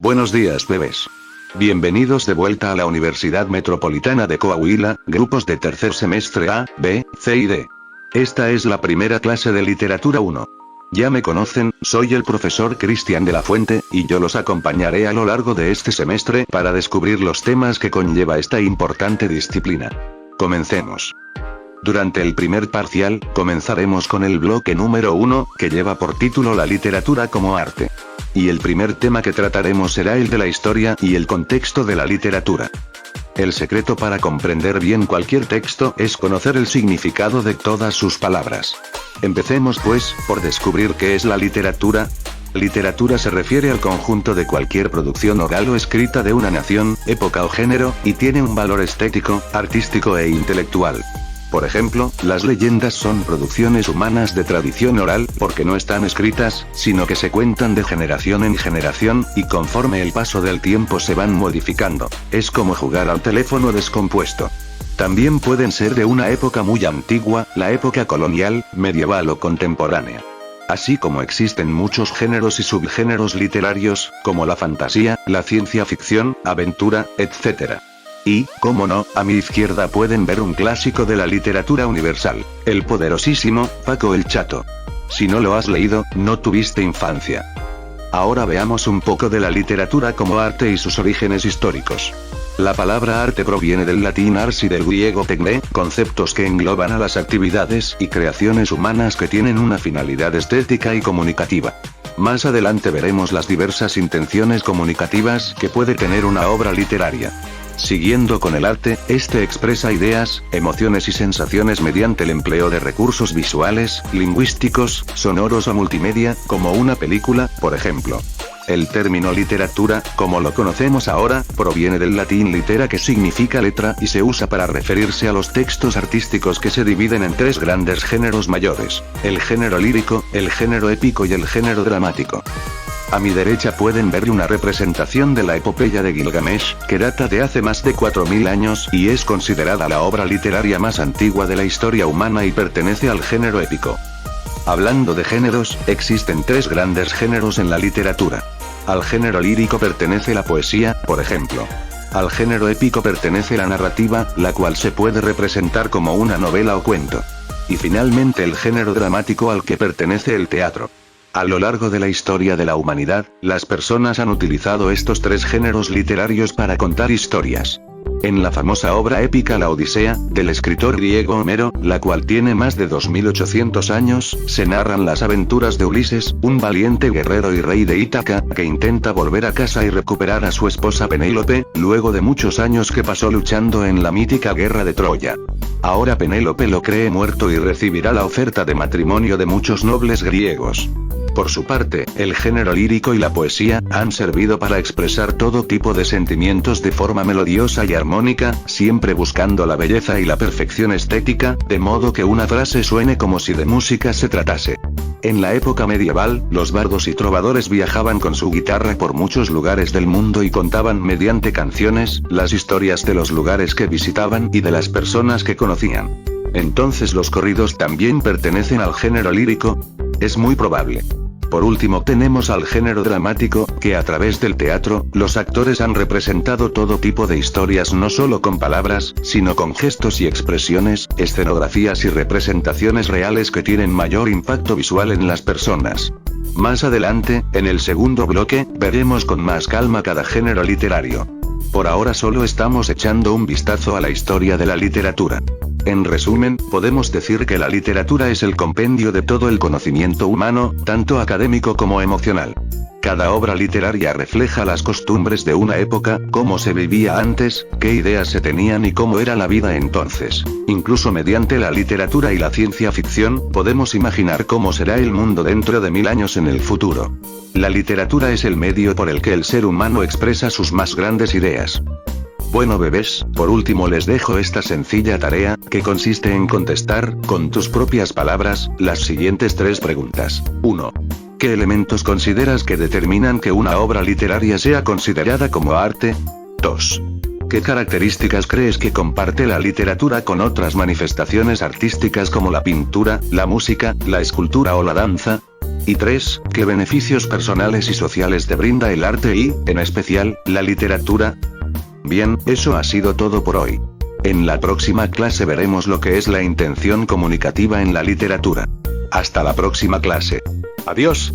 Buenos días, bebés. Bienvenidos de vuelta a la Universidad Metropolitana de Coahuila, grupos de tercer semestre A, B, C y D. Esta es la primera clase de Literatura 1. Ya me conocen, soy el profesor Cristian de la Fuente, y yo los acompañaré a lo largo de este semestre para descubrir los temas que conlleva esta importante disciplina. Comencemos. Durante el primer parcial, comenzaremos con el bloque número 1, que lleva por título La literatura como arte. Y el primer tema que trataremos será el de la historia y el contexto de la literatura. El secreto para comprender bien cualquier texto es conocer el significado de todas sus palabras. Empecemos pues, por descubrir qué es la literatura. Literatura se refiere al conjunto de cualquier producción oral o escrita de una nación, época o género, y tiene un valor estético, artístico e intelectual. Por ejemplo, las leyendas son producciones humanas de tradición oral, porque no están escritas, sino que se cuentan de generación en generación, y conforme el paso del tiempo se van modificando. Es como jugar al teléfono descompuesto. También pueden ser de una época muy antigua, la época colonial, medieval o contemporánea. Así como existen muchos géneros y subgéneros literarios, como la fantasía, la ciencia ficción, aventura, etc. Y, cómo no, a mi izquierda pueden ver un clásico de la literatura universal, el poderosísimo Paco el Chato. Si no lo has leído, no tuviste infancia. Ahora veamos un poco de la literatura como arte y sus orígenes históricos. La palabra arte proviene del latín ars y del griego techne, conceptos que engloban a las actividades y creaciones humanas que tienen una finalidad estética y comunicativa. Más adelante veremos las diversas intenciones comunicativas que puede tener una obra literaria. Siguiendo con el arte, este expresa ideas, emociones y sensaciones mediante el empleo de recursos visuales, lingüísticos, sonoros o multimedia, como una película, por ejemplo. El término literatura, como lo conocemos ahora, proviene del latín litera, que significa letra, y se usa para referirse a los textos artísticos que se dividen en tres grandes géneros mayores: el género lírico, el género épico y el género dramático. A mi derecha pueden ver una representación de la epopeya de Gilgamesh, que data de hace más de 4000 años, y es considerada la obra literaria más antigua de la historia humana y pertenece al género épico. Hablando de géneros, existen tres grandes géneros en la literatura. Al género lírico pertenece la poesía, por ejemplo. Al género épico pertenece la narrativa, la cual se puede representar como una novela o cuento. Y finalmente el género dramático, al que pertenece el teatro. A lo largo de la historia de la humanidad, las personas han utilizado estos tres géneros literarios para contar historias. En la famosa obra épica La Odisea, del escritor griego Homero, la cual tiene más de 2800 años, se narran las aventuras de Ulises, un valiente guerrero y rey de Ítaca, que intenta volver a casa y recuperar a su esposa Penélope, luego de muchos años que pasó luchando en la mítica guerra de Troya. Ahora Penélope lo cree muerto y recibirá la oferta de matrimonio de muchos nobles griegos. Por su parte, el género lírico y la poesía han servido para expresar todo tipo de sentimientos de forma melodiosa y armónica, siempre buscando la belleza y la perfección estética, de modo que una frase suene como si de música se tratase. En la época medieval, los bardos y trovadores viajaban con su guitarra por muchos lugares del mundo y contaban mediante canciones las historias de los lugares que visitaban y de las personas que conocían. Entonces los corridos también pertenecen al género lírico. Es muy probable. Por último tenemos al género dramático, que a través del teatro, los actores han representado todo tipo de historias no solo con palabras, sino con gestos y expresiones, escenografías y representaciones reales que tienen mayor impacto visual en las personas. Más adelante, en el segundo bloque, veremos con más calma cada género literario. Por ahora solo estamos echando un vistazo a la historia de la literatura. En resumen, podemos decir que la literatura es el compendio de todo el conocimiento humano, tanto académico como emocional. Cada obra literaria refleja las costumbres de una época, cómo se vivía antes, qué ideas se tenían y cómo era la vida entonces. Incluso mediante la literatura y la ciencia ficción, podemos imaginar cómo será el mundo dentro de 1000 años en el futuro. La literatura es el medio por el que el ser humano expresa sus más grandes ideas. Bueno bebés, por último les dejo esta sencilla tarea, que consiste en contestar, con tus propias palabras, las siguientes tres preguntas. 1. ¿Qué elementos consideras que determinan que una obra literaria sea considerada como arte? 2. ¿Qué características crees que comparte la literatura con otras manifestaciones artísticas como la pintura, la música, la escultura o la danza? Y 3. ¿Qué beneficios personales y sociales te brinda el arte y, en especial, la literatura? Bien, eso ha sido todo por hoy. En la próxima clase veremos lo que es la intención comunicativa en la literatura. Hasta la próxima clase. Adiós.